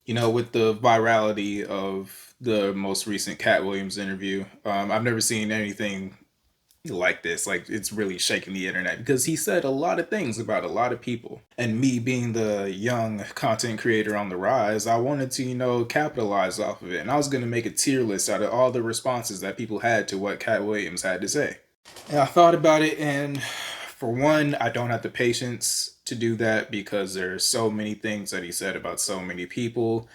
You know, with the virality of the most recent Cat Williams interview, I've never seen anything like this. Like, it's really shaking the internet because he said a lot of things about a lot of people. And me being the young content creator on the rise, I wanted to, capitalize off of it. And I was going to make a tier list out of all the responses that people had to what Cat Williams had to say. And I thought about it, and for one, I don't have the patience to do that because there's so many things that he said about so many people,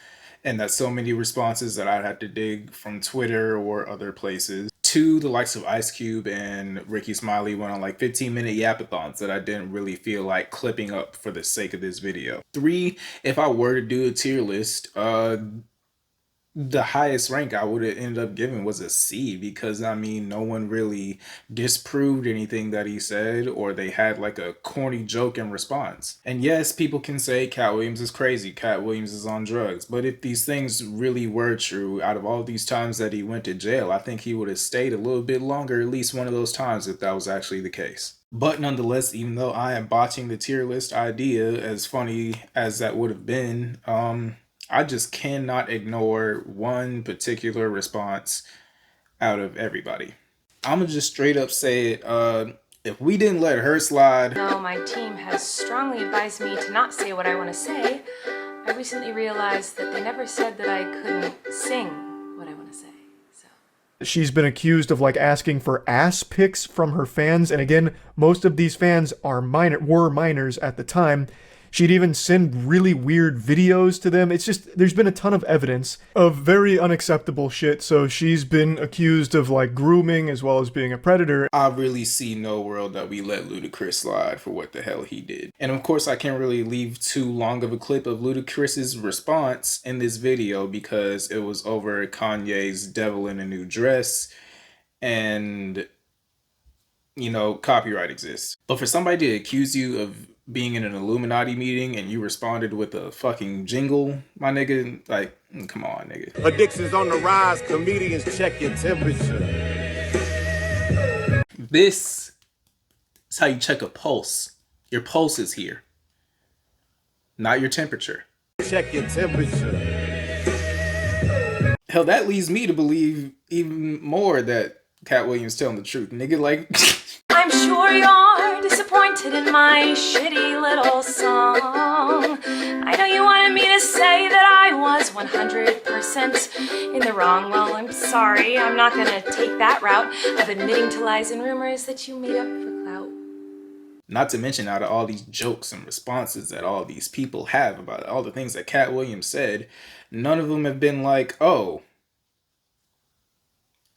and that's so many responses that I'd have to dig from Twitter or other places. Two, the likes of Ice Cube and Ricky Smiley went on like 15-minute yapathons that I didn't really feel like clipping up for the sake of this video. Three, if I were to do a tier list, the highest rank I would have ended up giving was a C, because I mean, no one really disproved anything that he said, or they had like a corny joke in response. And yes, people can say Cat Williams is crazy, Cat Williams is on drugs, but if these things really were true, out of all these times that he went to jail, I think he would have stayed a little bit longer at least one of those times if that was actually the case. But nonetheless, even though I am botching the tier list idea, as funny as that would have been, I just cannot ignore one particular response out of everybody. I'm gonna just straight up say it. If we didn't let her slide... Though my team has strongly advised me to not say what I want to say, I recently realized that they never said that I couldn't sing what I want to say. She's been accused of like asking for ass pics from her fans, and again, most of these fans were minors at the time. She'd even send really weird videos to them. It's just, there's been a ton of evidence of very unacceptable shit. So she's been accused of like grooming as well as being a predator. I really see no world that we let Ludacris slide for what the hell he did. And of course, I can't really leave too long of a clip of Ludacris's response in this video because it was over Kanye's Devil in a New Dress, and copyright exists. But for somebody to accuse you of being in an Illuminati meeting and you responded with a fucking jingle, my nigga, like, come on, nigga. Addiction's on the rise, comedians check your temperature. This is how you check a pulse. Your pulse is here, not your temperature. Check your temperature. Hell, that leads me to believe even more that Cat Williams telling the truth, nigga. Like, I'm sure you're disappointed in my shitty little song. I know you wanted me to say that I was 100% in the wrong. Well, I'm sorry. I'm not gonna take that route of admitting to lies and rumors that you made up for clout. Not to mention, out of all these jokes and responses that all these people have about all the things that Cat Williams said, none of them have been like, oh,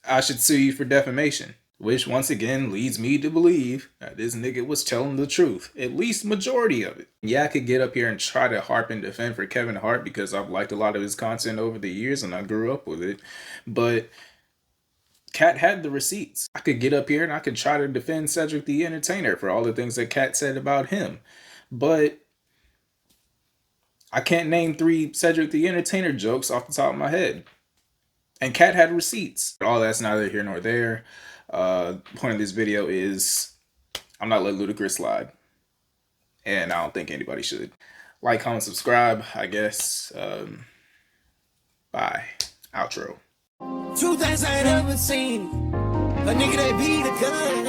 I should sue you for defamation. Which once again leads me to believe that this nigga was telling the truth. At least majority of it. Yeah, I could get up here and try to harp and defend for Kevin Hart because I've liked a lot of his content over the years and I grew up with it. But Cat had the receipts. I could get up here and I could try to defend Cedric the Entertainer for all the things that Cat said about him. But I can't name 3 Cedric the Entertainer jokes off the top of my head. And Cat had receipts. All that's neither here nor there. Point of this video is I'm not letting Ludacris slide, and I don't think anybody should. Like, comment, subscribe, I guess. Bye. Outro. Two things I ain't ever seen: a nigga that beat a gun